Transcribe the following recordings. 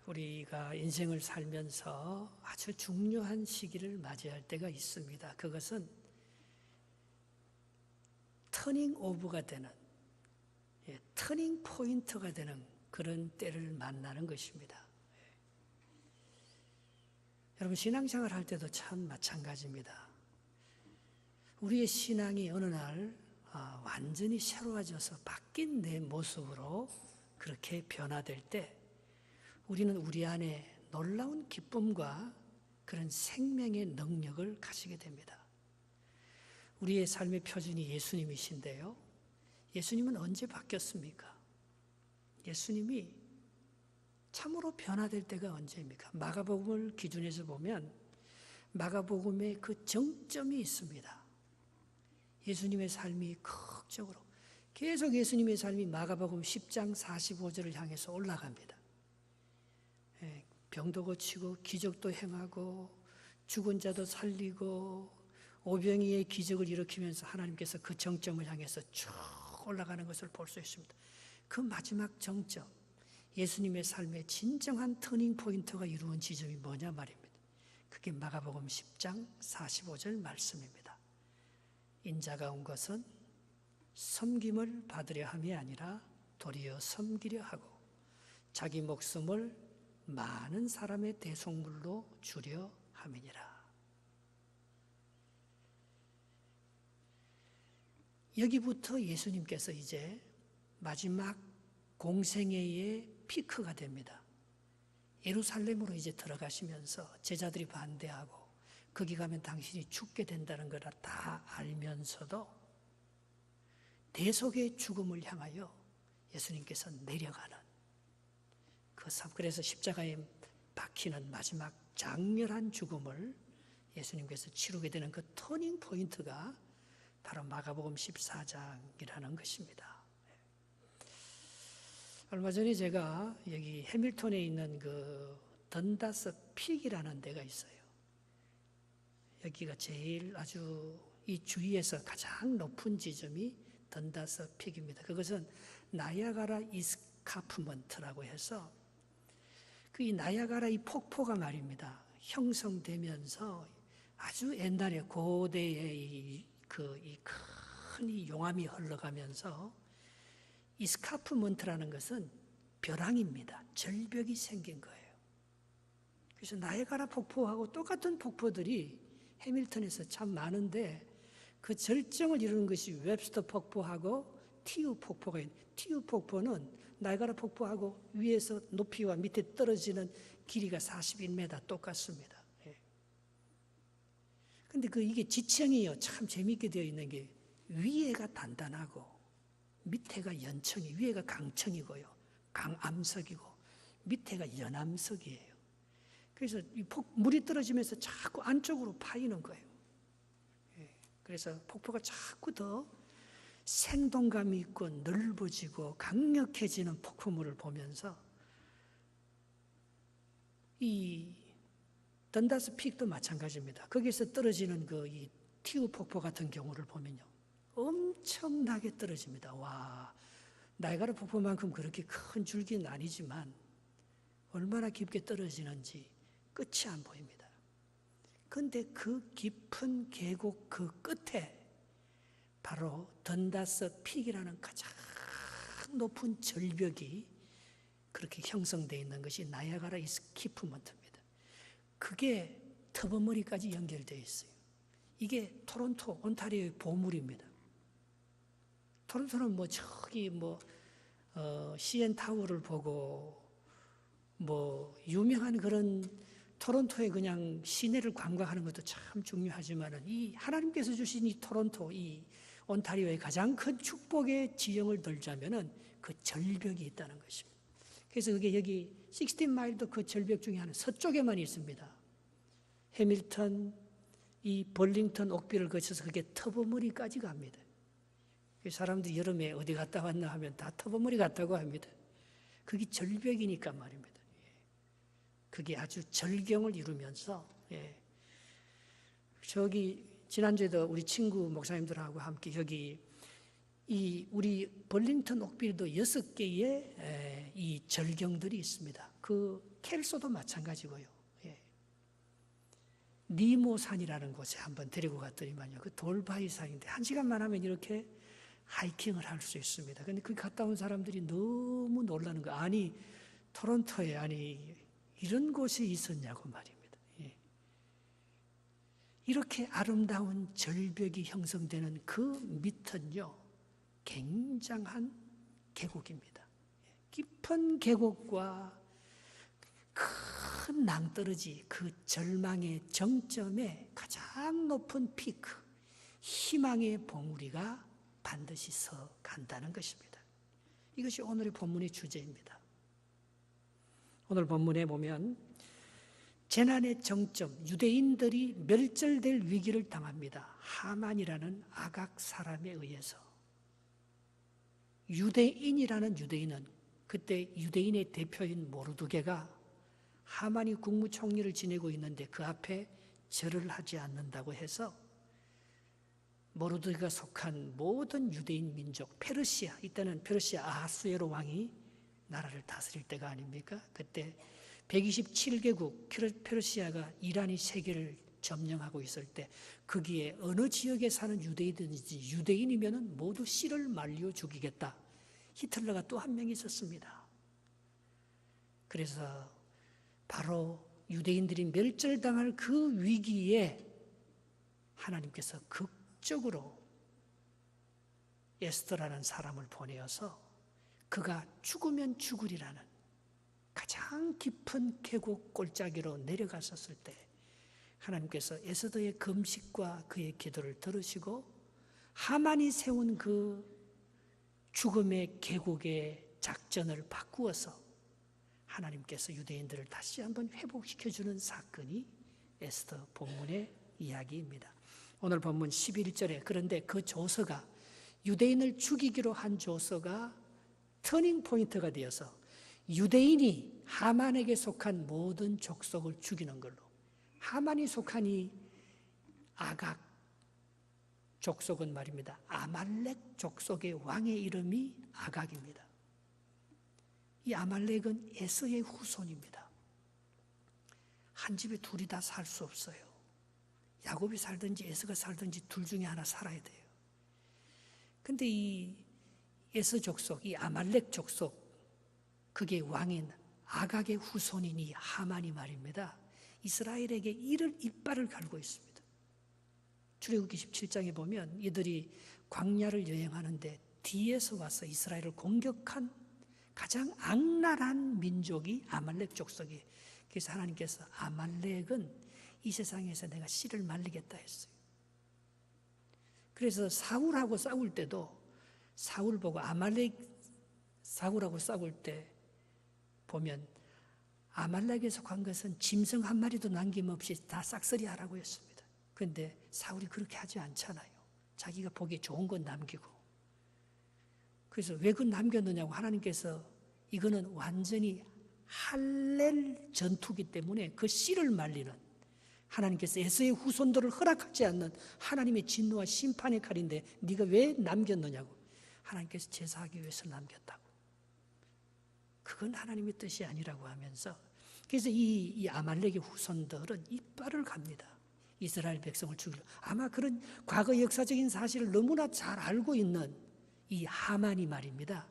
우리가 인생을 살면서 아주 중요한 시기를 맞이할 때가 있습니다. 그것은 터닝 오브가 되는, 터닝 포인트가 되는 그런 때를 만나는 것입니다. 여러분, 신앙생활 할 때도 참 마찬가지입니다. 우리의 신앙이 어느 날 완전히 새로워져서 바뀐 내 모습으로 그렇게 변화될 때 우리는 우리 안에 놀라운 기쁨과 그런 생명의 능력을 가지게 됩니다. 우리의 삶의 표준이 예수님이신데요. 예수님은 언제 바뀌었습니까? 예수님이 참으로 변화될 때가 언제입니까? 마가복음을 기준해서 보면 마가복음에 그 정점이 있습니다. 예수님의 삶이 극적으로 계속 예수님의 삶이 마가복음 10장 45절을 향해서 올라갑니다. 병도 고치고 기적도 행하고 죽은 자도 살리고 오병이의 기적을 일으키면서 하나님께서 그 정점을 향해서 쭉 올라가는 것을 볼 수 있습니다. 그 마지막 정점, 예수님의 삶의 진정한 터닝 포인트가 이루어진 지점이 뭐냐 말입니다. 그게 마가복음 10장 45절 말씀입니다. 인자가 온 것은 섬김을 받으려 함이 아니라 도리어 섬기려 하고 자기 목숨을 많은 사람의 대속물로 주려 함이니라. 여기부터 예수님께서 이제 마지막 공생애의 피크가 됩니다. 예루살렘으로 이제 들어가시면서 제자들이 반대하고 거기 가면 당신이 죽게 된다는 걸 다 알면서도 대속의 죽음을 향하여 예수님께서 내려가는 그 삶, 그래서 십자가에 박히는 마지막 장렬한 죽음을 예수님께서 치르게 되는 그 터닝 포인트가 바로 마가복음 14장이라는 것입니다. 얼마 전에 제가 여기 해밀턴에 있는 그 던다스 픽이라는 데가 있어요. 여기가 제일 아주 이 주위에서 가장 높은 지점이 던다스 픽입니다. 그것은 나야가라 이스카프먼트라고 해서 그 이 나야가라 이 폭포가 말입니다. 형성되면서 아주 옛날에 고대의 큰 이 용암이 흘러가면서 이스카프먼트라는 것은 벼랑입니다. 절벽이 생긴 거예요. 그래서 나야가라 폭포하고 똑같은 폭포들이 해밀턴에서 참 많은데 그 절정을 이루는 것이 웹스터 폭포하고 티우 폭포가 있는데 티우 폭포는 나야가라 폭포하고 위에서 높이와 밑에 떨어지는 길이가 41m 똑같습니다. 근데 이게 지층이요. 참 재미있게 되어 있는 게 위에가 단단하고 밑에가 연층이, 위에가 강층이고요. 강암석이고 밑에가 연암석이에요. 그래서 물이 떨어지면서 자꾸 안쪽으로 파이는 거예요. 그래서 폭포가 자꾸 더 생동감이 있고 넓어지고 강력해지는 폭포물을 보면서 이 던다스 픽도 마찬가지입니다. 거기서 떨어지는 이 티우 폭포 같은 경우를 보면요. 엄청나게 떨어집니다. 와, 나야가라 폭포만큼 그렇게 큰 줄기는 아니지만 얼마나 깊게 떨어지는지 끝이 안 보입니다. 그런데 그 깊은 계곡 그 끝에 바로 던다스 픽이라는 가장 높은 절벽이 그렇게 형성되어 있는 것이 나야가라 이스키프먼트입니다. 그게 터벅머리까지 연결되어 있어요. 이게 토론토, 온타리오의 보물입니다. 토론토는 저기 CN 타워를 보고 유명한 그런 토론토의 그냥 시내를 관광하는 것도 참 중요하지만은 이 하나님께서 주신 이 토론토, 이 온타리오의 가장 큰 축복의 지형을 들자면은 그 절벽이 있다는 것입니다. 그래서 그게 여기 16마일도 그 절벽 중에 하나 서쪽에만 있습니다. 해밀턴, 이 벌링턴 옥비를 거쳐서 그게 터벅머리까지 갑니다. 사람들이 여름에 어디 갔다 왔나 하면 다 터벅머리 갔다고 합니다. 그게 절벽이니까 말입니다. 그게 아주 절경을 이루면서 저기 지난주에도 우리 친구 목사님들하고 함께 여기 이 우리 벌링턴 옥빌도 6개의 이 절경들이 있습니다. 그 켈소도 마찬가지고요. 예. 니모산이라는 곳에 한번 데리고 갔더니만요. 그 돌바위산인데 1시간만 하면 이렇게 하이킹을 할 수 있습니다. 근데 그 갔다 온 사람들이 너무 놀라는 거. 아니 토론토에 아니 이런 곳이 있었냐고 말입니다. 예. 이렇게 아름다운 절벽이 형성되는 그 밑은요. 굉장한 계곡입니다. 깊은 계곡과 큰 낭떠러지 그 절망의 정점에 가장 높은 피크, 희망의 봉우리가 반드시 서 간다는 것입니다. 이것이 오늘의 본문의 주제입니다. 오늘 본문에 보면 재난의 정점, 유대인들이 멸절될 위기를 당합니다. 하만이라는 아각 사람에 의해서. 유대인이라는 유대인은 그때 유대인의 대표인 모르드게가 하만이 국무총리를 지내고 있는데 그 앞에 절을 하지 않는다고 해서 모르드게가 속한 모든 유대인 민족, 페르시아, 이때는 페르시아 아하수에로 왕이 나라를 다스릴 때가 아닙니까? 그때 127개국 페르시아가 이란이 세계를 점령하고 있을 때 거기에 어느 지역에 사는 유대인이든지 유대인이면 모두 씨를 말려 죽이겠다. 히틀러가 또 한 명 있었습니다. 그래서 바로 유대인들이 멸절당할 그 위기에 하나님께서 극적으로 에스더라는 사람을 보내어서 그가 죽으면 죽으리라는 가장 깊은 계곡 골짜기로 내려갔었을 때 하나님께서 에스더의 금식과 그의 기도를 들으시고 하만이 세운 그 죽음의 계곡의 작전을 바꾸어서 하나님께서 유대인들을 다시 한번 회복시켜주는 사건이 에스더 본문의 이야기입니다. 오늘 본문 11절에 그런데 그 조서가 유대인을 죽이기로 한 조서가 터닝 포인트가 되어서 유대인이 하만에게 속한 모든 족속을 죽이는 걸로 하만이 속한 이 아각 족속은 말입니다. 아말렉 족속의 왕의 이름이 아각입니다. 이 아말렉은 에서의 후손입니다. 한 집에 둘이 다 살 수 없어요. 야곱이 살든지 에서가 살든지 둘 중에 하나 살아야 돼요. 근데 이 에서 족속, 이 아말렉 족속, 그게 왕인 아각의 후손인 이 하만이 말입니다. 이스라엘에게 이빨을 갈고 있습니다. 출애굽기 17장에 보면 이들이 광야를 여행하는데 뒤에서 와서 이스라엘을 공격한 가장 악랄한 민족이 아말렉 족속이에요. 그래서 하나님께서 아말렉은 이 세상에서 내가 씨를 말리겠다 했어요. 그래서 사울하고 싸울 때도 사울 보고 아말렉 사울하고 싸울 때 보면 아말렉에 속한 것은 짐승 한 마리도 남김없이 다 싹쓸이 하라고 했습니다. 그런데 사울이 그렇게 하지 않잖아요. 자기가 보기에 좋은 건 남기고. 그래서 왜 그걸 남겼느냐고 하나님께서 이거는 완전히 할렐 전투기 때문에 그 씨를 말리는 하나님께서 에서의 후손들을 허락하지 않는 하나님의 진노와 심판의 칼인데 네가 왜 남겼느냐고. 하나님께서 제사하기 위해서 남겼다고. 그건 하나님의 뜻이 아니라고 하면서 그래서 이 아말렉의 후손들은 이빨을 갑니다. 이스라엘 백성을 죽이려. 아마 그런 과거 역사적인 사실을 너무나 잘 알고 있는 이 하만이 말입니다.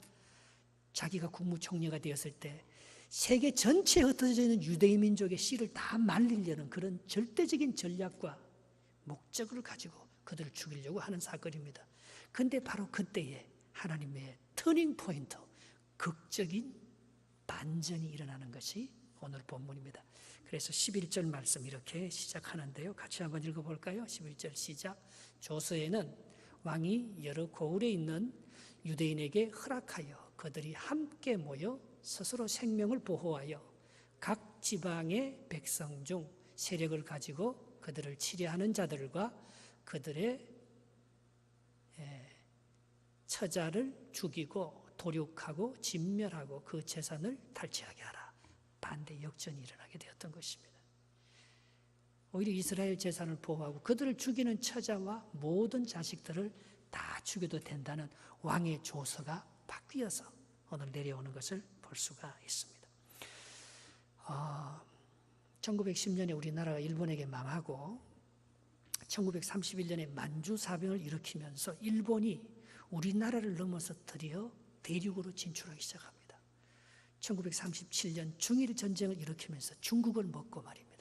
자기가 국무총리가 되었을 때 세계 전체에 흩어져 있는 유대인 민족의 씨를 다 말리려는 그런 절대적인 전략과 목적을 가지고 그들을 죽이려고 하는 사건입니다. 그런데 바로 그때에 하나님의 터닝 포인트, 극적인 반전이 일어나는 것이 오늘 본문입니다. 그래서 11절 말씀 이렇게 시작하는데요. 같이 한번 읽어볼까요? 11절 시작. 조서에는 왕이 여러 고을에 있는 유대인에게 허락하여 그들이 함께 모여 스스로 생명을 보호하여 각 지방의 백성 중 세력을 가지고 그들을 치려하는 자들과 그들의 처자를 죽이고 도륙하고 진멸하고 그 재산을 탈취하게 하라. 반대 역전이 일어나게 되었던 것입니다. 오히려 이스라엘 재산을 보호하고 그들을 죽이는 처자와 모든 자식들을 다 죽여도 된다는 왕의 조서가 바뀌어서 오늘 내려오는 것을 볼 수가 있습니다. 1910년에 우리나라가 일본에게 망하고 1931년에 만주사병을 일으키면서 일본이 우리나라를 넘어서 드디어 대륙으로 진출하기 시작합니다. 1937년 중일전쟁을 일으키면서 중국을 먹고 말입니다.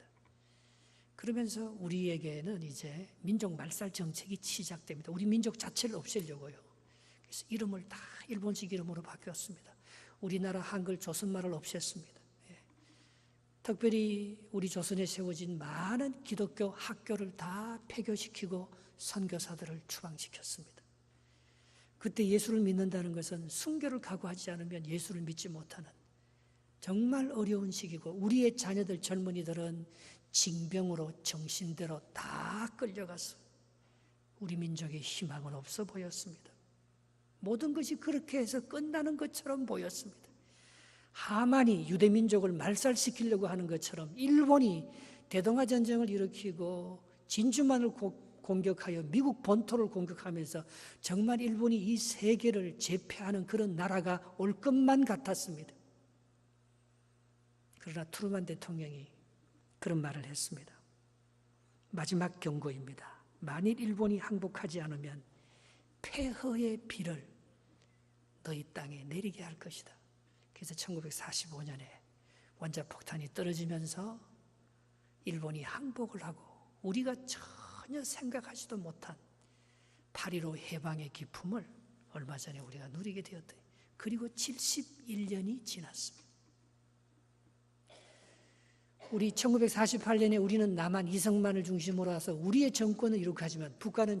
그러면서 우리에게는 이제 민족 말살 정책이 시작됩니다. 우리 민족 자체를 없애려고요. 그래서 이름을 다 일본식 이름으로 바뀌었습니다. 우리나라 한글 조선말을 없앴습니다. 특별히 우리 조선에 세워진 많은 기독교 학교를 다 폐교시키고 선교사들을 추방시켰습니다. 그때 예수를 믿는다는 것은 순교를 각오하지 않으면 예수를 믿지 못하는 정말 어려운 시기고, 우리의 자녀들, 젊은이들은 징병으로 정신대로 다 끌려가서 우리 민족의 희망은 없어 보였습니다. 모든 것이 그렇게 해서 끝나는 것처럼 보였습니다. 하만이 유대민족을 말살시키려고 하는 것처럼 일본이 대동아전쟁을 일으키고 진주만을 공격하여 미국 본토를 공격하면서 정말 일본이 이 세계를 제패하는 그런 나라가 올 것만 같았습니다. 그러나 트루만 대통령이 그런 말을 했습니다. 마지막 경고입니다. 만일 일본이 항복하지 않으면 폐허의 비를 너희 땅에 내리게 할 것이다. 그래서 1945년에 원자폭탄이 떨어지면서 일본이 항복을 하고 우리가 전혀 생각하지도 못한 8.15 해방의 기쁨을 얼마 전에 우리가 누리게 되었대. 그리고 71년이 지났습니다. 우리 1948년에 우리는 남한 이승만을 중심으로 해서 우리의 정권을 이룩하지만 북한은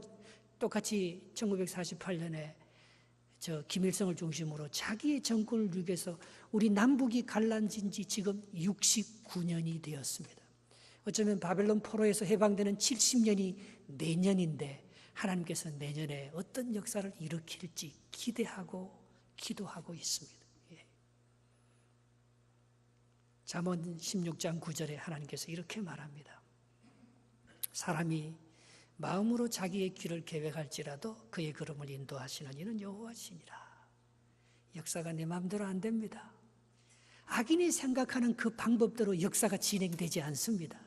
똑같이 1948년에 김일성을 중심으로 자기의 정권을 이루기 위해서 우리 남북이 갈라진 지 지금 69년이 되었습니다. 어쩌면 바벨론 포로에서 해방되는 70년이 내년인데 하나님께서 내년에 어떤 역사를 일으킬지 기대하고 기도하고 있습니다. 잠언 16장 9절에 하나님께서 이렇게 말합니다. 사람이 마음으로 자기의 길을 계획할지라도 그의 걸음을 인도하시는 이는 여호와시니라. 역사가 내 마음대로 안 됩니다. 악인이 생각하는 그 방법대로 역사가 진행되지 않습니다.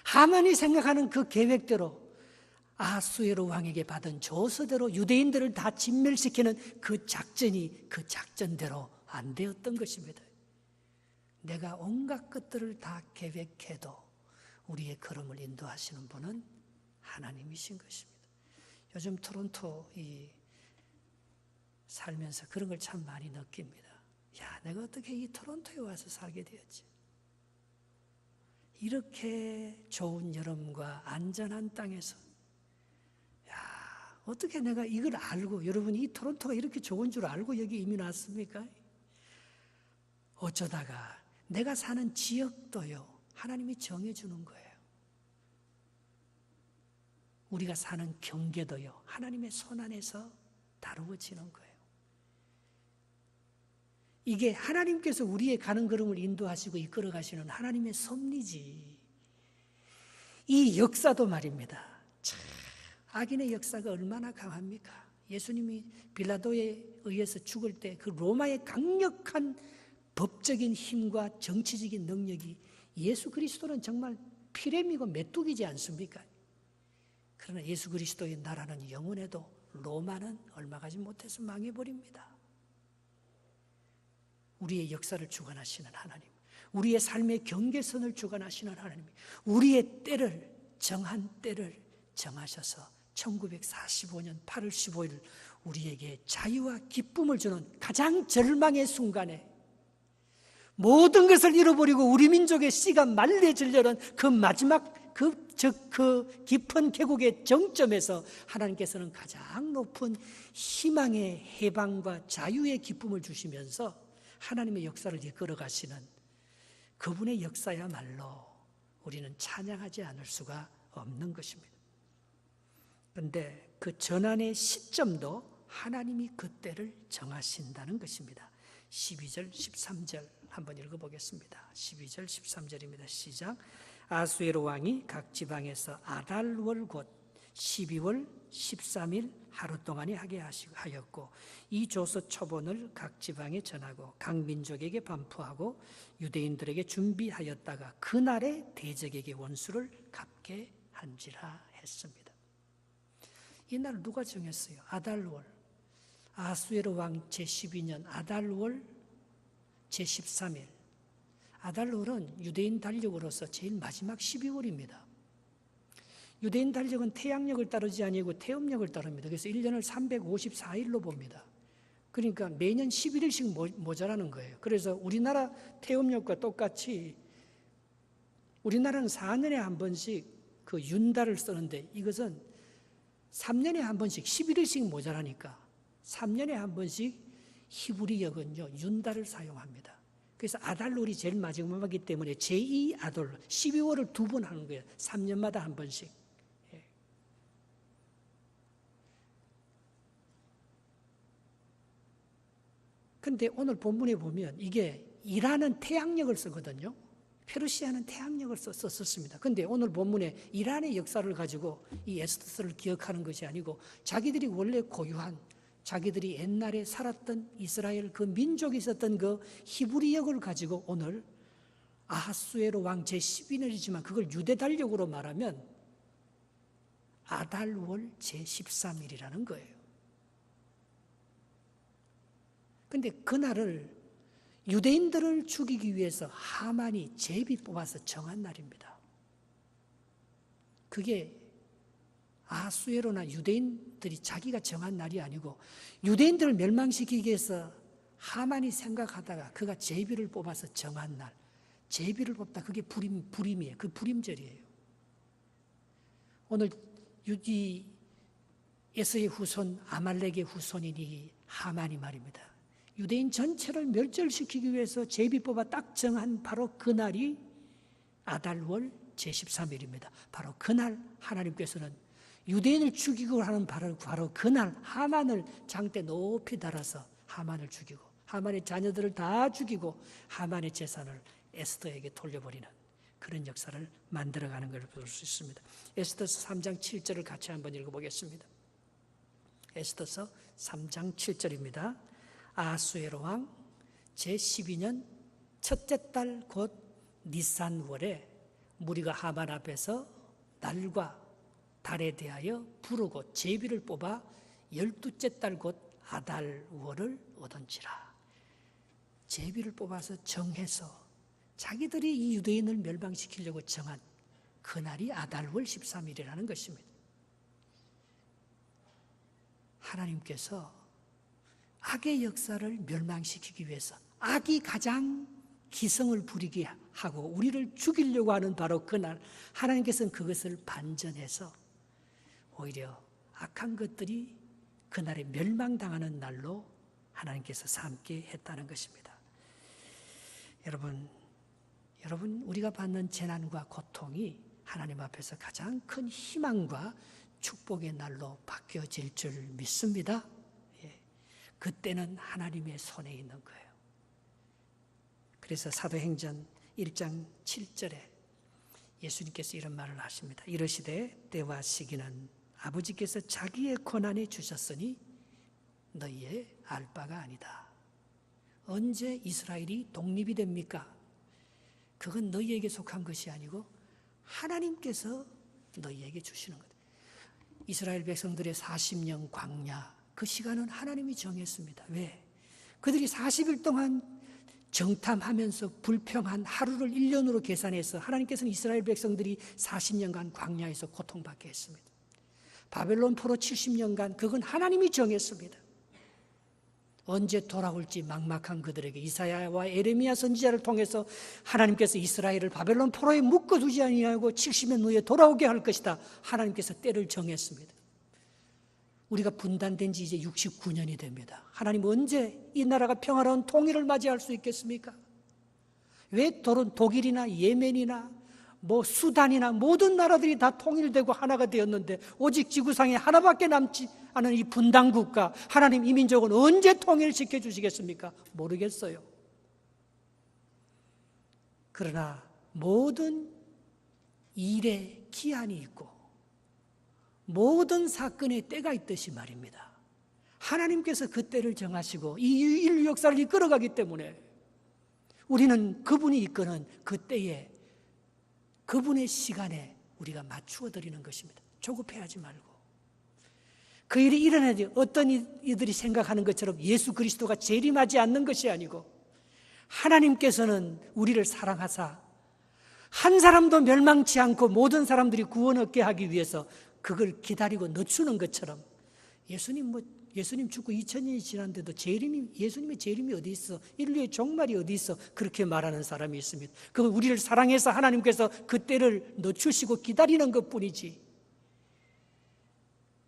하만이 생각하는 그 계획대로, 아하수에로 왕에게 받은 조서대로 유대인들을 다 진멸시키는 그 작전이 그 작전대로 안 되었던 것입니다. 내가 온갖 것들을 다 계획해도 우리의 걸음을 인도하시는 분은 하나님이신 것입니다. 요즘 토론토 살면서 그런 걸 참 많이 느낍니다. 야, 내가 어떻게 이 토론토에 와서 살게 되었지? 이렇게 좋은 여름과 안전한 땅에서, 야, 어떻게 내가 이걸 알고, 여러분이 이 토론토가 이렇게 좋은 줄 알고 여기 이민 왔습니까? 어쩌다가 내가 사는 지역도요, 하나님이 정해주는 거예요. 우리가 사는 경계도요, 하나님의 손 안에서 다루어지는 거예요. 이게 하나님께서 우리의 가는 걸음을 인도하시고 이끌어 가시는 하나님의 섭리지. 이 역사도 말입니다. 참, 악인의 역사가 얼마나 강합니까? 예수님이 빌라도에 의해서 죽을 때 그 로마의 강력한 법적인 힘과 정치적인 능력이, 예수 그리스도는 정말 피렘이고 메뚜기지 않습니까? 그러나 예수 그리스도의 나라는 영원해도 로마는 얼마 가지 못해서 망해버립니다. 우리의 역사를 주관하시는 하나님, 우리의 삶의 경계선을 주관하시는 하나님, 우리의 때를, 정한 때를 정하셔서 1945년 8월 15일 우리에게 자유와 기쁨을 주는 가장 절망의 순간에 모든 것을 잃어버리고 우리 민족의 씨가 말려지려는 그 마지막 그 깊은 계곡의 정점에서 하나님께서는 가장 높은 희망의 해방과 자유의 기쁨을 주시면서 하나님의 역사를 이끌어 가시는 그분의 역사야말로 우리는 찬양하지 않을 수가 없는 것입니다. 그런데 그 전환의 시점도 하나님이 그때를 정하신다는 것입니다. 12절, 13절 한번 읽어보겠습니다. 12절, 13절입니다. 시작. 아수에로 왕이 각 지방에서 아달월 곧 12월 13일 하루 동안에 하게 하였고 이 조서 초본을 각 지방에 전하고 각 민족에게 반포하고 유대인들에게 준비하였다가 그날에 대적에게 원수를 갚게 한지라 했습니다. 이날 누가 정했어요? 아달월, 아하수에로 왕 제12년 아달월 제13일. 아달월은 유대인 달력으로서 제일 마지막 12월입니다. 유대인 달력은 태양력을 따르지 아니고 태음력을 따릅니다. 그래서 1년을 354일로 봅니다. 그러니까 매년 11일씩 모자라는 거예요. 그래서 우리나라 태음력과 똑같이 우리나라는 4년에 한 번씩 그 윤달을 쓰는데 이것은 3년에 한 번씩 11일씩 모자라니까 3년에 한 번씩 히브리역은요 윤달을 사용합니다. 그래서 아달월이 제일 마지막이기 때문에 제2아달 12월을 2번 하는 거예요. 3년마다 한 번씩. 그런데 오늘 본문에 보면 이게 이란은 태양력을 쓰거든요. 페르시아는 태양력을 썼습니다. 그런데 오늘 본문에 이란의 역사를 가지고 이 에스더서를 기억하는 것이 아니고 자기들이 원래 고유한 자기들이 옛날에 살았던 이스라엘 그 민족이 있었던 그 히브리역을 가지고 오늘 아하수에로 왕 제12년이지만 그걸 유대 달력으로 말하면 아달월 제13일이라는 거예요. 그런데 그날을 유대인들을 죽이기 위해서 하만이 제비 뽑아서 정한 날입니다. 그게 아하수에로나 유대인들이 자기가 정한 날이 아니고 유대인들을 멸망시키기 위해서 하만이 생각하다가 그가 제비를 뽑아서 정한 날. 제비를 뽑다 그게 불임이에요. 그 불임절이에요. 오늘 이 에서의 후손 아말렉의 후손이니 하만이 말입니다. 유대인 전체를 멸절시키기 위해서 제비 뽑아 딱 정한 바로 그날이 아달월 제13일입니다. 바로 그날 하나님께서는 유대인을 죽이고 하는 바로 그날 하만을 장대 높이 달아서 하만을 죽이고 하만의 자녀들을 다 죽이고 하만의 재산을 에스더에게 돌려버리는 그런 역사를 만들어가는 걸 볼 수 있습니다. 에스더서 3장 7절을 같이 한번 읽어보겠습니다. 에스더서 3장 7절입니다. 아하수에로 왕 제12년 첫째 달 곧 니산월에 무리가 하만 앞에서 날과 달에 대하여 부르고 제비를 뽑아 12째 달 곧 아달월을 얻은지라. 제비를 뽑아서 정해서 자기들이 이 유대인을 멸망시키려고 정한 그날이 아달월 13일이라는 것입니다. 하나님께서 악의 역사를 멸망시키기 위해서 악이 가장 기성을 부리게 하고 우리를 죽이려고 하는 바로 그날 하나님께서는 그것을 반전해서 오히려 악한 것들이 그날에 멸망당하는 날로 하나님께서 삼게 했다는 것입니다. 여러분 우리가 받는 재난과 고통이 하나님 앞에서 가장 큰 희망과 축복의 날로 바뀌어질 줄 믿습니다. 그때는 하나님의 손에 있는 거예요. 그래서 사도행전 1장 7절에 예수님께서 이런 말을 하십니다. 이르시되 때와 시기는 아버지께서 자기의 권한에 주셨으니 너희의 알 바가 아니다. 언제 이스라엘이 독립이 됩니까? 그건 너희에게 속한 것이 아니고 하나님께서 너희에게 주시는 것. 이스라엘 백성들의 40년 광야 그 시간은 하나님이 정했습니다. 왜? 그들이 40일 동안 정탐하면서 불평한 하루를 1년으로 계산해서 하나님께서는 이스라엘 백성들이 40년간 광야에서 고통받게 했습니다. 바벨론 포로 70년간 그건 하나님이 정했습니다. 언제 돌아올지 막막한 그들에게 이사야와 에레미야 선지자를 통해서 하나님께서 이스라엘을 바벨론 포로에 묶어두지 아니하고 70년 후에 돌아오게 할 것이다. 하나님께서 때를 정했습니다. 우리가 분단된 지 이제 69년이 됩니다. 하나님 언제 이 나라가 평화로운 통일을 맞이할 수 있겠습니까? 왜 독일이나 예멘이나 수단이나 모든 나라들이 다 통일되고 하나가 되었는데 오직 지구상에 하나밖에 남지 않은 이 분단국가 하나님 이 민족은 언제 통일시켜 주시겠습니까? 모르겠어요. 그러나 모든 일에 기한이 있고 모든 사건에 때가 있듯이 말입니다. 하나님께서 그 때를 정하시고 이 인류 역사를 이끌어가기 때문에 우리는 그분이 이끄는 그 때에 그분의 시간에 우리가 맞추어 드리는 것입니다. 조급해하지 말고. 그 일이 일어나지 어떤 이들이 생각하는 것처럼 예수 그리스도가 재림하지 않는 것이 아니고 하나님께서는 우리를 사랑하사 한 사람도 멸망치 않고 모든 사람들이 구원 얻게 하기 위해서 그걸 기다리고 늦추는 것처럼 예수님 죽고 2000년이 지났는데도 예수님의 재림이 어디 있어? 인류의 종말이 어디 있어? 그렇게 말하는 사람이 있습니다. 그건 우리를 사랑해서 하나님께서 그 때를 늦추시고 기다리는 것뿐이지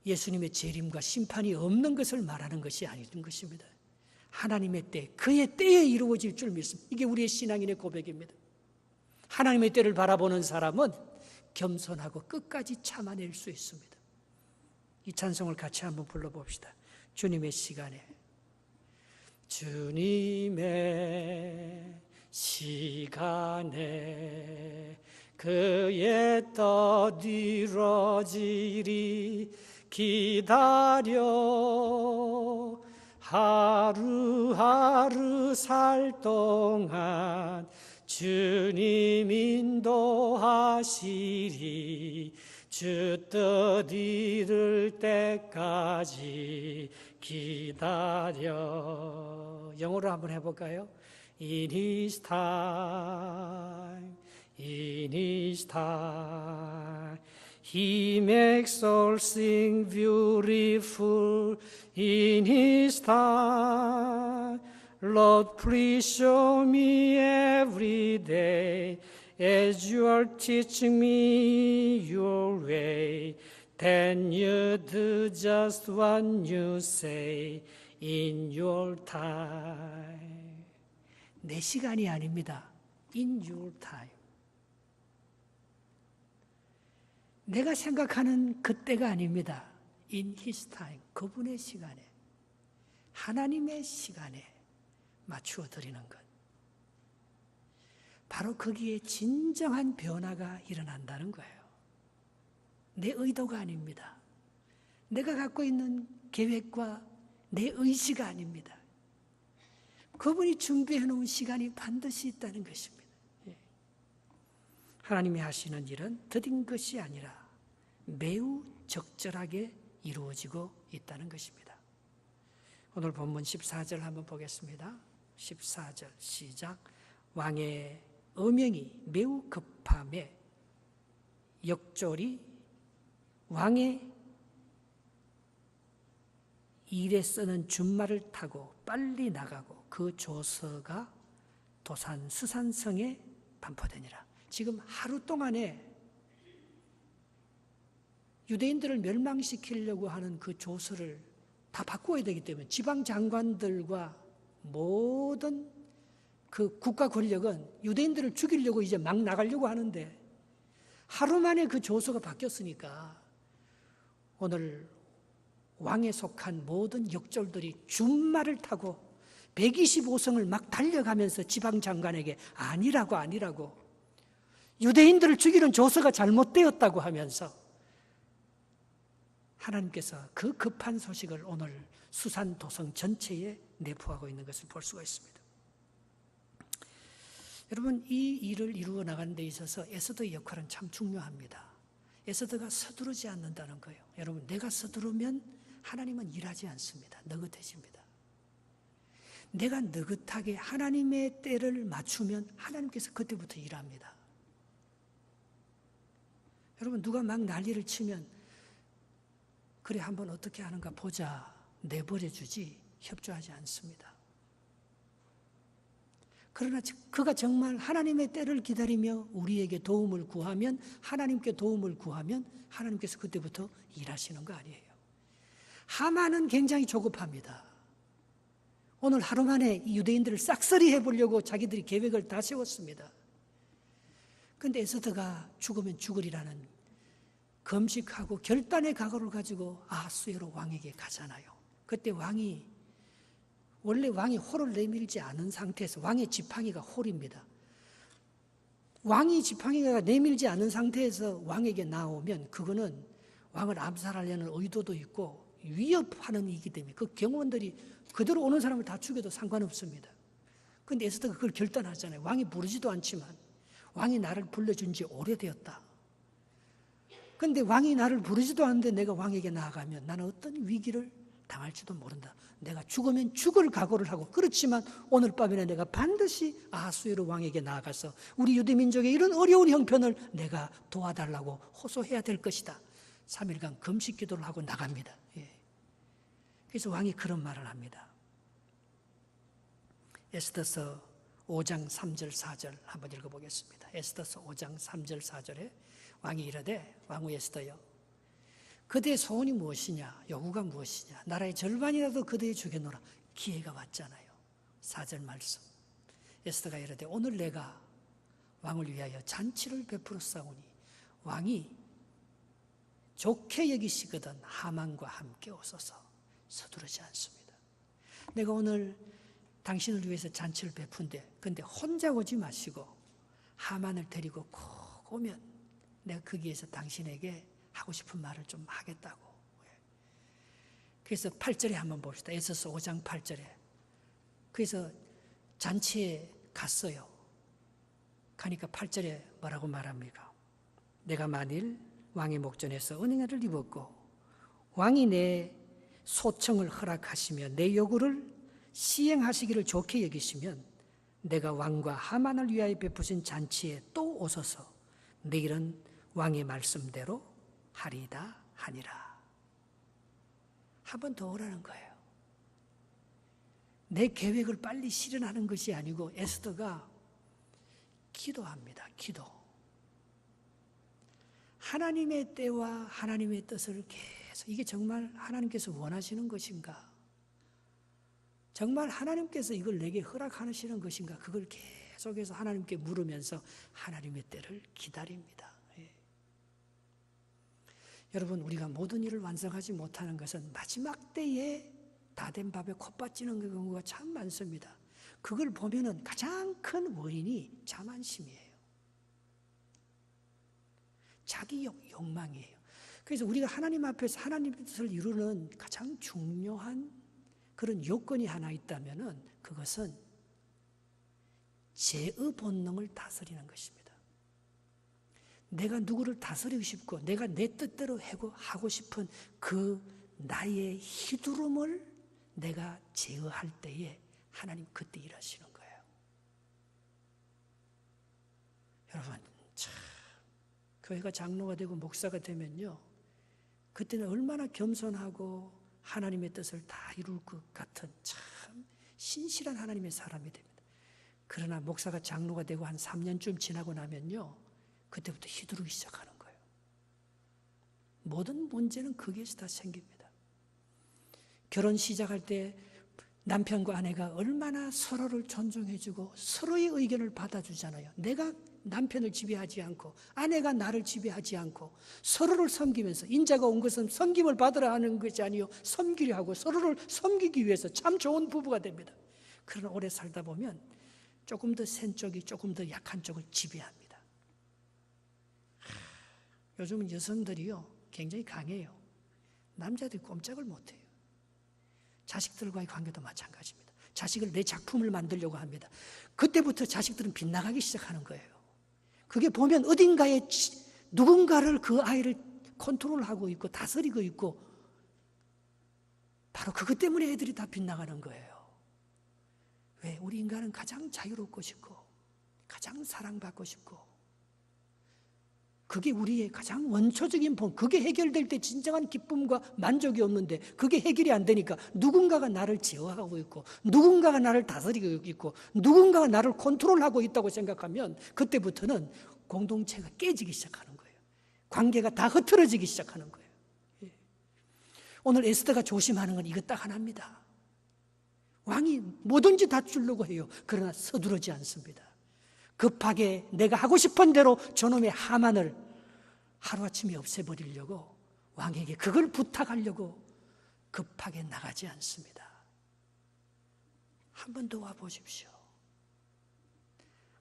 예수님의 재림과 심판이 없는 것을 말하는 것이 아닌 것입니다. 하나님의 때, 그의 때에 이루어질 줄 믿습니다. 이게 우리의 신앙인의 고백입니다. 하나님의 때를 바라보는 사람은 겸손하고 끝까지 참아낼 수 있습니다. 이 찬송을 같이 한번 불러봅시다. 주님의 시간에, 주님의 시간에 그의 뜻 이루어지리 기다려 하루하루 살 동안 주님 인도하시리 주 뜻 이룰 때까지 기다려. 영어로 한번 해볼까요? In His time, in His time He makes all things beautiful in His time. Lord, please show me every day as you are teaching me your way. Then you do just what you say in your time. 내 시간이 아닙니다. In your time. 내가 생각하는 그때가 아닙니다. In His time. 그분의 시간에, 하나님의 시간에 맞추어 드리는 것. 바로 거기에 진정한 변화가 일어난다는 거예요. 내 의도가 아닙니다. 내가 갖고 있는 계획과 내 의지가 아닙니다. 그분이 준비해 놓은 시간이 반드시 있다는 것입니다. 하나님이 하시는 일은 더딘 것이 아니라 매우 적절하게 이루어지고 있다는 것입니다. 오늘 본문 14절 한번 보겠습니다. 14절 시작. 왕의 어명이 매우 급함에 역졸이 왕의 일에 쓰는 준말을 타고 빨리 나가고 그 조서가 도산 스산성에 반포되니라. 지금 하루 동안에 유대인들을 멸망시키려고 하는 그 조서를 다 바꾸어야 되기 때문에 지방 장관들과 모든 그 국가 권력은 유대인들을 죽이려고 이제 막 나가려고 하는데 하루 만에 그 조서가 바뀌었으니까 오늘 왕에 속한 모든 역졸들이 준말을 타고 125성을 막 달려가면서 지방 장관에게 아니라고 유대인들을 죽이는 조서가 잘못되었다고 하면서 하나님께서 그 급한 소식을 오늘 수산 도성 전체에 내포하고 있는 것을 볼 수가 있습니다. 여러분, 이 일을 이루어 나가는 데 있어서 에스더의 역할은 참 중요합니다. 에스더가 서두르지 않는다는 거예요. 여러분, 내가 서두르면 하나님은 일하지 않습니다. 느긋해집니다. 내가 느긋하게 하나님의 때를 맞추면 하나님께서 그때부터 일합니다. 여러분, 누가 막 난리를 치면 그래 한번 어떻게 하는가 보자 내버려 주지 협조하지 않습니다. 그러나 그가 정말 하나님의 때를 기다리며 우리에게 도움을 구하면, 하나님께 도움을 구하면 하나님께서 그때부터 일하시는 거 아니에요. 하만은 굉장히 조급합니다. 오늘 하루 만에 유대인들을 싹쓸이 해보려고 자기들이 계획을 다 세웠습니다. 그런데 에스더가 죽으면 죽으리라는 금식하고 결단의 각오를 가지고 아하수에로 왕에게 가잖아요. 그때 원래 왕이 홀을 내밀지 않은 상태에서, 왕의 지팡이가 홀입니다. 왕이 지팡이가 내밀지 않은 상태에서 왕에게 나오면 그거는 왕을 암살하려는 의도도 있고 위협하는 이기 때문에 그 경호원들이 그대로 오는 사람을 다 죽여도 상관없습니다. 그런데 에스더가 그걸 결단하잖아요. 왕이 부르지도 않지만 왕이 나를 불러준 지 오래되었다. 그런데 왕이 나를 부르지도 않는데 내가 왕에게 나아가면 나는 어떤 위기를 당할지도 모른다. 내가 죽으면 죽을 각오를 하고, 그렇지만 오늘 밤에는 내가 반드시 아하수에로 왕에게 나아가서 우리 유대민족의 이런 어려운 형편을 내가 도와달라고 호소해야 될 것이다. 3일간 금식 기도를 하고 나갑니다. 그래서 왕이 그런 말을 합니다. 에스더서 5장 3절 4절 한번 읽어보겠습니다. 에스더서 5장 3절 4절에 왕이 이르되, 왕후 에스더여, 그대의 소원이 무엇이냐, 요구가 무엇이냐, 나라의 절반이라도 그대에 주겠노라. 기회가 왔잖아요. 4절 말씀. 에스더가 이르되, 오늘 내가 왕을 위하여 잔치를 베풀었사오니 왕이 좋게 여기시거든 하만과 함께 오소서. 서두르지 않습니다. 내가 오늘 당신을 위해서 잔치를 베푼데, 근데 혼자 오지 마시고 하만을 데리고 꼭 오면 내가 거기에서 당신에게 하고 싶은 말을 좀 하겠다고. 그래서 8절에 한번 봅시다. 에스더서 5장 8절에. 그래서 잔치에 갔어요. 가니까 8절에 뭐라고 말합니까? 내가 만일 왕의 목전에서 은혜를 입었고 왕이 내 소청을 허락하시며 내 요구를 시행하시기를 좋게 여기시면 내가 왕과 하만을 위하여 베푸신 잔치에 또 오소서. 내일은 왕의 말씀대로 하리이다 하니라. 한 번 더 오라는 거예요. 내 계획을 빨리 실현하는 것이 아니고 에스더가 기도합니다. 기도. 하나님의 때와 하나님의 뜻을 계속, 이게 정말 하나님께서 원하시는 것인가? 정말 하나님께서 이걸 내게 허락하시는 것인가? 그걸 계속해서 하나님께 물으면서 하나님의 때를 기다립니다. 여러분, 우리가 모든 일을 완성하지 못하는 것은 마지막 때에 다 된 밥에 콧받치는 경우가 참 많습니다. 그걸 보면은 가장 큰 원인이 자만심이에요. 자기 욕망이에요. 그래서 우리가 하나님 앞에서 하나님의 뜻을 이루는 가장 중요한 그런 요건이 하나 있다면은 그것은 제의 본능을 다스리는 것입니다. 내가 누구를 다스리고 싶고 내가 내 뜻대로 하고 싶은 그 나의 희두름을 내가 제어할 때에 하나님 그때 일하시는 거예요. 여러분, 참 교회가 장로가 되고 목사가 되면요, 그때는 얼마나 겸손하고 하나님의 뜻을 다 이룰 것 같은 참 신실한 하나님의 사람이 됩니다. 그러나 목사가 장로가 되고 한 3년쯤 지나고 나면요, 그때부터 휘두르기 시작하는 거예요. 모든 문제는 거기에서 다 생깁니다. 결혼 시작할 때 남편과 아내가 얼마나 서로를 존중해주고 서로의 의견을 받아주잖아요. 내가 남편을 지배하지 않고 아내가 나를 지배하지 않고 서로를 섬기면서, 인자가 온 것은 섬김을 받으라 하는 것이 아니요 섬기려 하고 서로를 섬기기 위해서 참 좋은 부부가 됩니다. 그러나 오래 살다 보면 조금 더 센 쪽이 조금 더 약한 쪽을 지배합니다. 요즘은 여성들이요 굉장히 강해요. 남자들이 꼼짝을 못해요. 자식들과의 관계도 마찬가지입니다. 자식을 내 작품을 만들려고 합니다. 그때부터 자식들은 빗나가기 시작하는 거예요. 그게 보면 어딘가에 누군가를, 그 아이를 컨트롤하고 있고 다스리고 있고, 바로 그것 때문에 애들이 다 빗나가는 거예요. 왜? 우리 인간은 가장 자유롭고 싶고 가장 사랑받고 싶고, 그게 우리의 가장 원초적인 본, 그게 해결될 때 진정한 기쁨과 만족이 없는데 그게 해결이 안 되니까 누군가가 나를 제어하고 있고 누군가가 나를 다스리고 있고 누군가가 나를 컨트롤하고 있다고 생각하면 그때부터는 공동체가 깨지기 시작하는 거예요. 관계가 다 흐트러지기 시작하는 거예요. 오늘 에스더가 조심하는 건 이것 딱 하나입니다. 왕이 뭐든지 다 주려고 해요. 그러나 서두르지 않습니다. 급하게 내가 하고 싶은 대로 저놈의 하만을 하루아침에 없애버리려고, 왕에게 그걸 부탁하려고 급하게 나가지 않습니다. 한 번 더 와보십시오.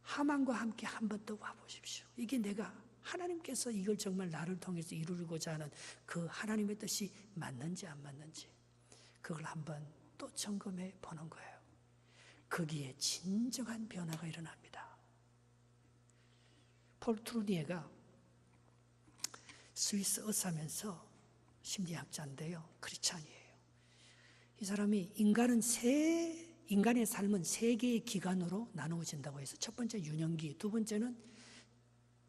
하만과 함께 한 번 더 와보십시오. 이게 내가 하나님께서 이걸 정말 나를 통해서 이루고자 하는 그 하나님의 뜻이 맞는지 안 맞는지 그걸 한번 또 점검해 보는 거예요. 거기에 진정한 변화가 일어납니다. 폴 트루니에가 스위스 의사면서 심리학자인데요. 크리스찬이에요. 이 사람이 인간의 삶은 세 개의 기간으로 나누어진다고 해서 첫 번째 유년기, 두 번째는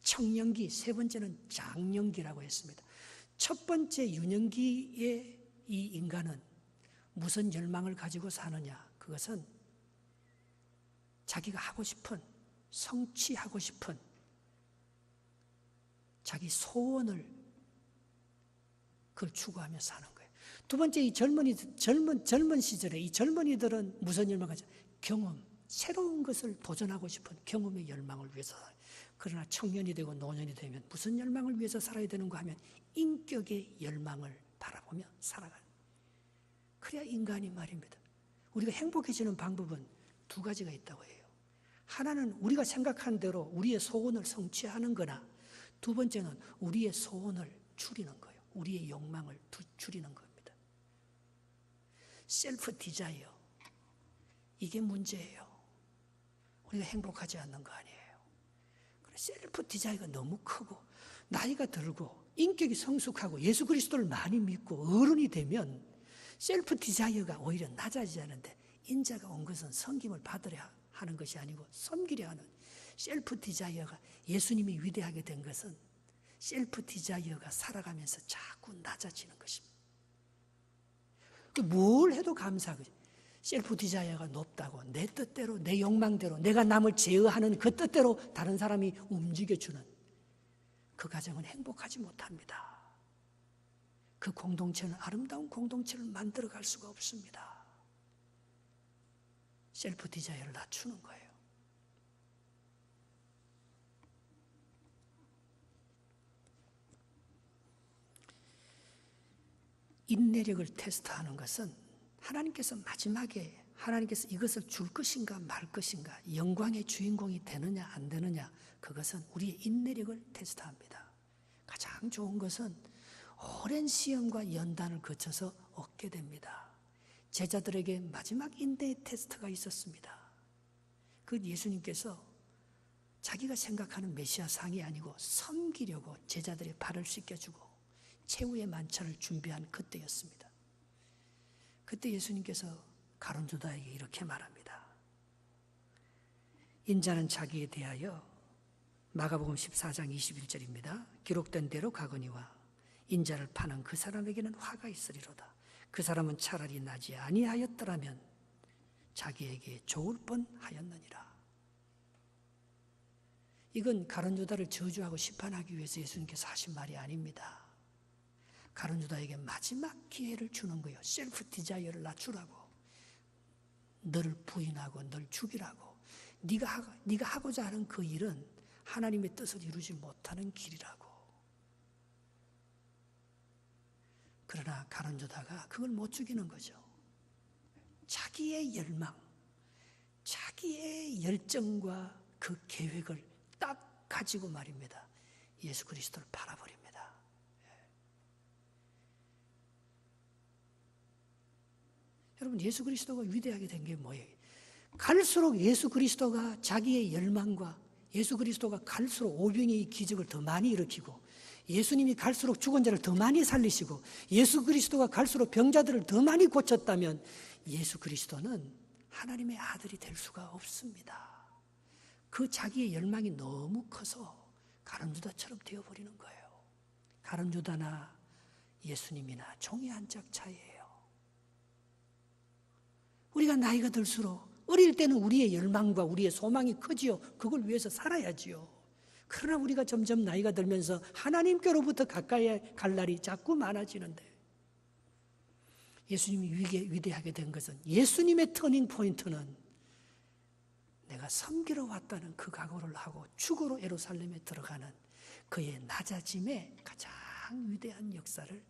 청년기, 세 번째는 장년기라고 했습니다. 첫 번째 유년기의 이 인간은 무슨 열망을 가지고 사느냐? 그것은 자기가 하고 싶은, 성취하고 싶은 자기 소원을 그걸 추구하며 사는 거예요. 두 번째, 이 젊은 시절에 이 젊은이들은 무슨 열망을 가져? 경험, 새로운 것을 도전하고 싶은 경험의 열망을 위해서 살아요. 그러나 청년이 되고 노년이 되면 무슨 열망을 위해서 살아야 되는가 하면 인격의 열망을 바라보며 살아가는. 그래야 인간이 말입니다. 우리가 행복해지는 방법은 두 가지가 있다고 해요. 하나는 우리가 생각한 대로 우리의 소원을 성취하는 거나 두 번째는 우리의 소원을 줄이는 거예요. 우리의 욕망을 줄이는 겁니다. 셀프 디자이어, 이게 문제예요. 우리가 행복하지 않는 거 아니에요. 셀프 디자이어가 너무 크고 나이가 들고 인격이 성숙하고 예수 그리스도를 많이 믿고 어른이 되면 셀프 디자이어가 오히려 낮아지지 않는데, 인자가 온 것은 섬김을 받으려 하는 것이 아니고 섬기려 하는 셀프 디자이어가, 예수님이 위대하게 된 것은 셀프 디자이어가 살아가면서 자꾸 낮아지는 것입니다. 뭘 해도 감사하고, 셀프 디자이어가 높다고 내 뜻대로, 내 욕망대로, 내가 남을 제어하는 그 뜻대로 다른 사람이 움직여주는 그 가정은 행복하지 못합니다. 그 공동체는 아름다운 공동체를 만들어갈 수가 없습니다. 셀프 디자이어를 낮추는 거예요. 인내력을 테스트하는 것은 하나님께서 마지막에 하나님께서 이것을 줄 것인가 말 것인가, 영광의 주인공이 되느냐 안 되느냐, 그것은 우리의 인내력을 테스트합니다. 가장 좋은 것은 오랜 시험과 연단을 거쳐서 얻게 됩니다. 제자들에게 마지막 인내의 테스트가 있었습니다. 그 예수님께서 자기가 생각하는 메시아 상이 아니고 섬기려고 제자들의 발을 씻겨주고 최후의 만찬을 준비한 그때였습니다. 그때 예수님께서 가룟 유다에게 이렇게 말합니다. 인자는 자기에 대하여, 마가복음 14장 21절입니다. 기록된 대로 가거니와 인자를 파는 그 사람에게는 화가 있으리로다. 그 사람은 차라리 나지 아니하였더라면 자기에게 좋을 뻔하였느니라. 이건 가룟 유다를 저주하고 심판하기 위해서 예수님께서 하신 말이 아닙니다. 가룟 유다에게 마지막 기회를 주는 거예요. 셀프 디자이어를 낮추라고, 너를 부인하고 너를 죽이라고, 네가 하고자 하는 그 일은 하나님의 뜻을 이루지 못하는 길이라고. 그러나 가룟 유다가 그걸 못 죽이는 거죠. 자기의 열망, 자기의 열정과 그 계획을 딱 가지고 말입니다. 예수 그리스도를 바라버립니다. 여러분, 예수 그리스도가 위대하게 된 게 뭐예요? 갈수록 예수 그리스도가 자기의 열망과, 예수 그리스도가 갈수록 오병이의 기적을 더 많이 일으키고, 예수님이 갈수록 죽은 자를 더 많이 살리시고, 예수 그리스도가 갈수록 병자들을 더 많이 고쳤다면 예수 그리스도는 하나님의 아들이 될 수가 없습니다. 그 자기의 열망이 너무 커서 가룟 유다처럼 되어버리는 거예요. 가룟 유다나 예수님이나 종이 한 짝 차이예요. 우리가 나이가 들수록 어릴 때는 우리의 열망과 우리의 소망이 크지요. 그걸 위해서 살아야지요. 그러나 우리가 점점 나이가 들면서 하나님께로부터 가까이 갈 날이 자꾸 많아지는데, 예수님이 위대하게 된 것은, 예수님의 터닝 포인트는 내가 섬기러 왔다는 그 각오를 하고 죽으러 예루살렘에 들어가는 그의 낮아짐에 가장 위대한 역사를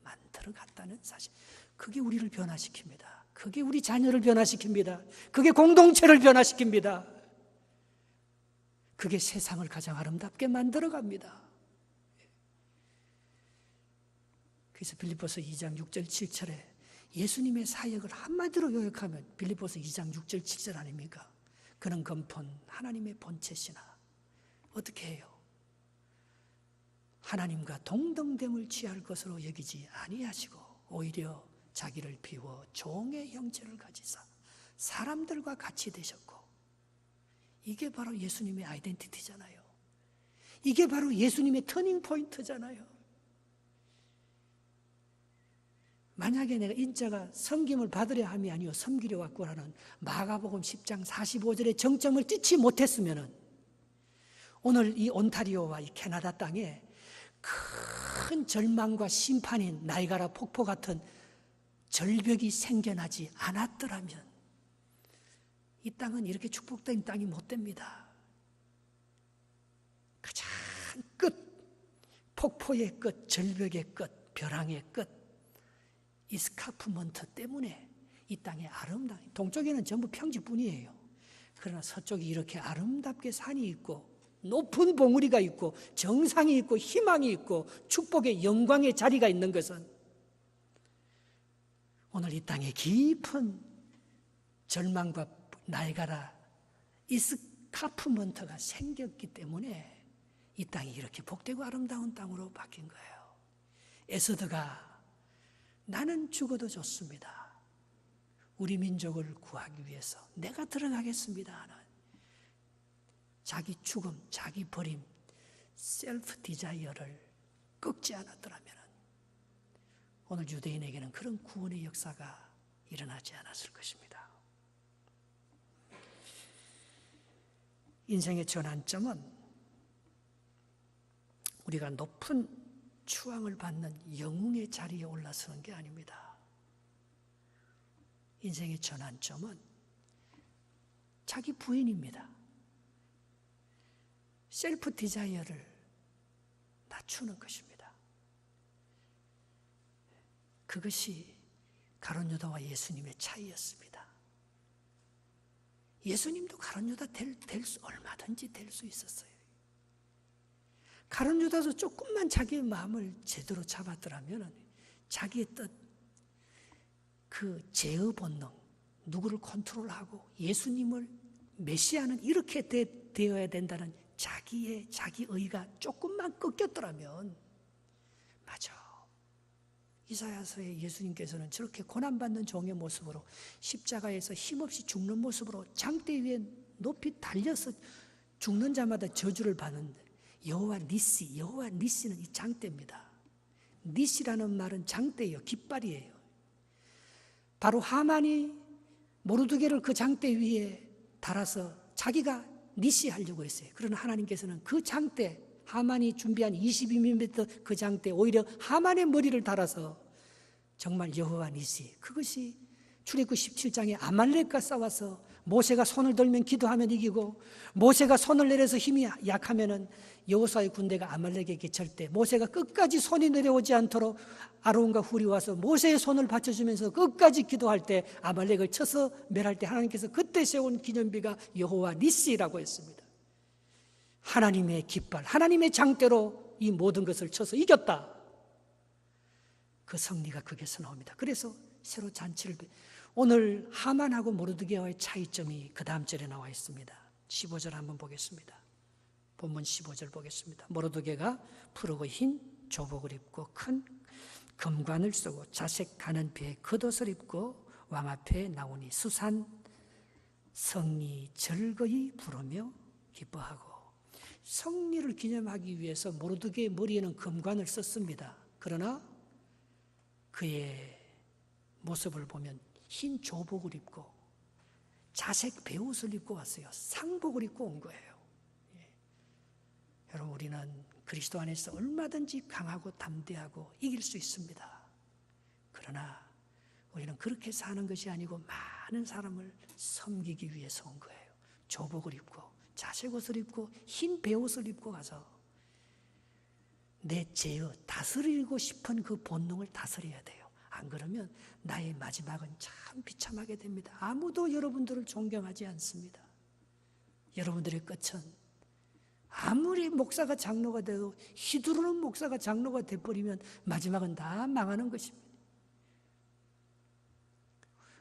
만들어 갔다는 사실. 그게 우리를 변화시킵니다. 그게 우리 자녀를 변화시킵니다. 그게 공동체를 변화시킵니다. 그게 세상을 가장 아름답게 만들어 갑니다. 그래서 빌립보서 2장 6절 7절에 예수님의 사역을 한마디로 요약하면 빌립보서 2장 6절 7절 아닙니까? 그는 근본 하나님의 본체시나 어떻게 해요? 하나님과 동등됨을 취할 것으로 여기지 아니하시고 오히려 자기를 비워 종의 형체를 가지사 사람들과 같이 되셨고, 이게 바로 예수님의 아이덴티티잖아요. 이게 바로 예수님의 터닝 포인트잖아요. 만약에 내가 인자가 섬김을 받으려 함이 아니요 섬기려 왔고라는 마가복음 10장 45절의 정점을 띠지 못했으면 오늘 이 온타리오와 이 캐나다 땅에 큰 절망과 심판인 나이가라 폭포 같은 절벽이 생겨나지 않았더라면 이 땅은 이렇게 축복된 땅이 못 됩니다. 가장 끝, 폭포의 끝, 절벽의 끝, 벼랑의 끝, 이스카프먼트 때문에 이 땅의 아름다움, 동쪽에는 전부 평지뿐이에요. 그러나 서쪽이 이렇게 아름답게 산이 있고 높은 봉우리가 있고 정상이 있고 희망이 있고 축복의 영광의 자리가 있는 것은 오늘 이 땅에 깊은 절망과 나이가라 이스카프먼트가 생겼기 때문에 이 땅이 이렇게 복되고 아름다운 땅으로 바뀐 거예요. 에스더가 나는 죽어도 좋습니다. 우리 민족을 구하기 위해서 내가 들어가겠습니다 하는 자기 죽음, 자기 버림, 셀프 디자이어를 꺾지 않았더라면 오늘 유대인에게는 그런 구원의 역사가 일어나지 않았을 것입니다. 인생의 전환점은 우리가 높은 추앙을 받는 영웅의 자리에 올라서는 게 아닙니다. 인생의 전환점은 자기 부인입니다. 셀프 디자이어를 낮추는 것입니다. 그것이 가룟 유다와 예수님의 차이였습니다. 예수님도 가룟 유다 얼마든지 될 수 있었어요. 가룟 유다도 조금만 자기의 마음을 제대로 잡았더라면 자기의 뜻, 그 제어 본능, 누구를 컨트롤하고 예수님을 메시아는 이렇게 되어야 된다는 자기 의가 조금만 꺾였더라면, 맞아. 이사야서에 예수님께서는 저렇게 고난받는 종의 모습으로 십자가에서 힘없이 죽는 모습으로 장대 위에 높이 달려서 죽는 자마다 저주를 받는데 여호와 니시는 이 장대입니다. 니시라는 말은 장대예요. 깃발이에요. 바로 하만이 모르드게를 그 장대 위에 달아서 자기가 니시하려고 했어요. 그러나 하나님께서는 그 장대, 하만이 준비한 22mm 그 장대, 오히려 하만의 머리를 달아서 정말 여호와 니시, 그것이 출애굽 17장에 아말렉과 싸워서 모세가 손을 들면 기도하면 이기고 모세가 손을 내려서 힘이 약하면은 여호수아의 군대가 아말렉에게 절 때 모세가 끝까지 손이 내려오지 않도록 아론과 훌이 와서 모세의 손을 받쳐주면서 끝까지 기도할 때 아말렉을 쳐서 멸할 때 하나님께서 그때 세운 기념비가 여호와 니시라고 했습니다. 하나님의 깃발, 하나님의 장대로 이 모든 것을 쳐서 이겼다. 그 승리가 거기에서 나옵니다. 그래서 새로 잔치를, 오늘 하만하고 모르드게와의 차이점이 그 다음 절에 나와 있습니다. 15절 한번 보겠습니다. 본문 15절 보겠습니다. 모르드게가 푸르고 흰 조복을 입고 큰 금관을 쓰고 자색하는 배에 겉옷을 입고 왕 앞에 나오니 수산 성리 즐거이 부르며 기뻐하고, 성리를 기념하기 위해서 모르드게의 머리에는 금관을 썼습니다. 그러나 그의 모습을 보면 흰 조복을 입고 자색 베옷을 입고 왔어요. 상복을 입고 온 거예요. 여러분, 우리는 그리스도 안에서 얼마든지 강하고 담대하고 이길 수 있습니다. 그러나 우리는 그렇게 사는 것이 아니고 많은 사람을 섬기기 위해서 온 거예요. 조복을 입고 자색 옷을 입고 흰 베옷을 입고 가서 내 제어, 다스리고 싶은 그 본능을 다스려야 돼요. 안 그러면 나의 마지막은 참 비참하게 됩니다. 아무도 여러분들을 존경하지 않습니다. 여러분들의 끝은 아무리 목사가 장로가 되고 휘두르는 목사가 장로가 돼버리면 마지막은 다 망하는 것입니다.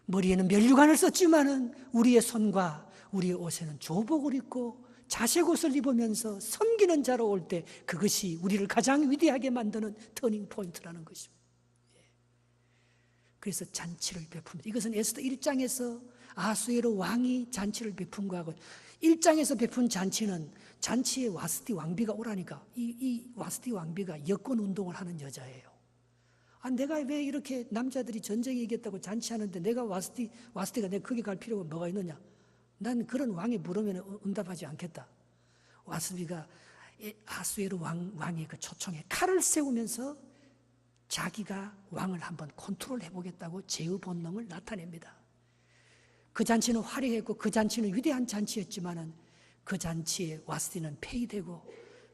머리에는 면류관을 썼지만은 우리의 손과 우리의 옷에는 조복을 입고 자색 옷을 입으면서 섬기는 자로 올 때 그것이 우리를 가장 위대하게 만드는 터닝 포인트라는 것입니다. 그래서 잔치를 베풉니다. 이것은 에스더 1장에서 아수에로 왕이 잔치를 베푼 거하고 1장에서 베푼 잔치는 잔치에 와스티 왕비가 오라니까 이 와스티 왕비가 여권 운동을 하는 여자예요. 내가 왜 이렇게 남자들이 전쟁에 이겼다고 잔치하는데 내가 와스티가 내가 거기 갈 필요가 뭐가 있느냐? 난 그런 왕이 물으면 응답하지 않겠다. 와스비가 아수에로 왕의 그 초청에 칼을 세우면서 자기가 왕을 한번 컨트롤 해보겠다고 제의 본능을 나타냅니다. 그 잔치는 화려했고 그 잔치는 위대한 잔치였지만은 그 잔치에 와스티는 폐위되고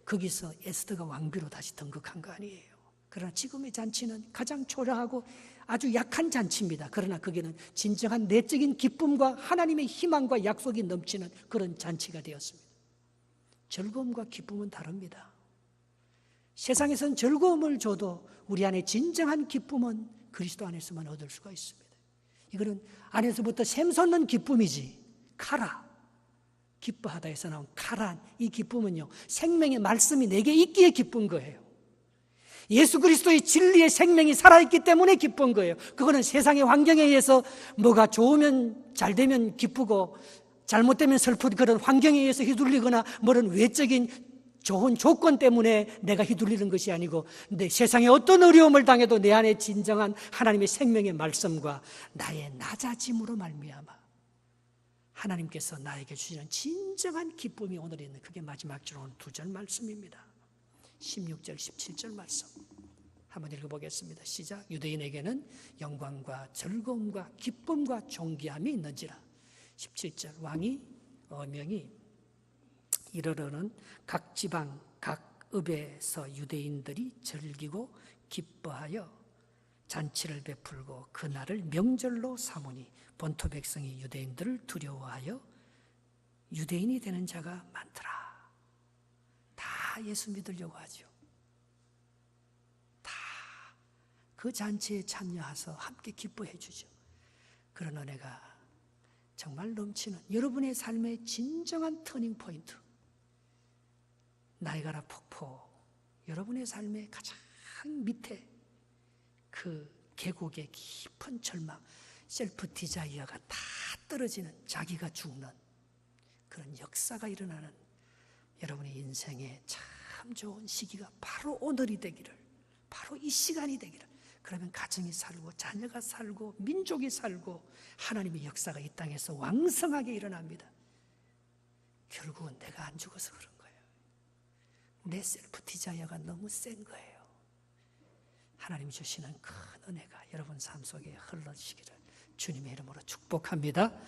거기서 에스더가 왕비로 다시 등극한 거 아니에요. 그러나 지금의 잔치는 가장 초라하고 아주 약한 잔치입니다. 그러나 거기는 진정한 내적인 기쁨과 하나님의 희망과 약속이 넘치는 그런 잔치가 되었습니다. 즐거움과 기쁨은 다릅니다. 세상에선 즐거움을 줘도 우리 안에 진정한 기쁨은 그리스도 안에서만 얻을 수가 있습니다. 이거는 안에서부터 샘솟는 기쁨이지. 카라, 기뻐하다에서 나온 카란, 이 기쁨은요 생명의 말씀이 내게 있기에 기쁜 거예요. 예수 그리스도의 진리의 생명이 살아있기 때문에 기쁜 거예요. 그거는 세상의 환경에 의해서 뭐가 좋으면 잘 되면 기쁘고 잘못되면 슬프고 그런 환경에 의해서 휘둘리거나 뭐런 외적인 좋은 조건 때문에 내가 휘둘리는 것이 아니고 내 세상에 어떤 어려움을 당해도 내 안에 진정한 하나님의 생명의 말씀과 나의 낮아짐으로 말미암아 하나님께서 나에게 주시는 진정한 기쁨이 오늘 있는 그게 마지막 줄 오늘 2절 말씀입니다. 16절 17절 말씀 한번 읽어보겠습니다. 시작. 유대인에게는 영광과 즐거움과 기쁨과 존귀함이 있는지라. 17절 왕이 어명이 이르러는 각 지방 각 읍에서 유대인들이 즐기고 기뻐하여 잔치를 베풀고 그날을 명절로 삼으니 본토 백성이 유대인들을 두려워하여 유대인이 되는 자가 많더라. 다 예수 믿으려고 하죠. 다 그 잔치에 참여해서 함께 기뻐해 주죠. 그런 은혜가 정말 넘치는 여러분의 삶의 진정한 터닝 포인트, 나이가라 폭포, 여러분의 삶의 가장 밑에 그 계곡의 깊은 절망, 셀프 디자이어가 다 떨어지는, 자기가 죽는 그런 역사가 일어나는 여러분의 인생에 참 좋은 시기가 바로 오늘이 되기를, 바로 이 시간이 되기를. 그러면 가정이 살고 자녀가 살고 민족이 살고 하나님의 역사가 이 땅에서 왕성하게 일어납니다. 결국은 내가 안 죽어서 그런 거예요. 내 셀프 디자이어가 너무 센 거예요. 하나님 주시는 큰 은혜가 여러분 삶 속에 흘러지기를 주님의 이름으로 축복합니다.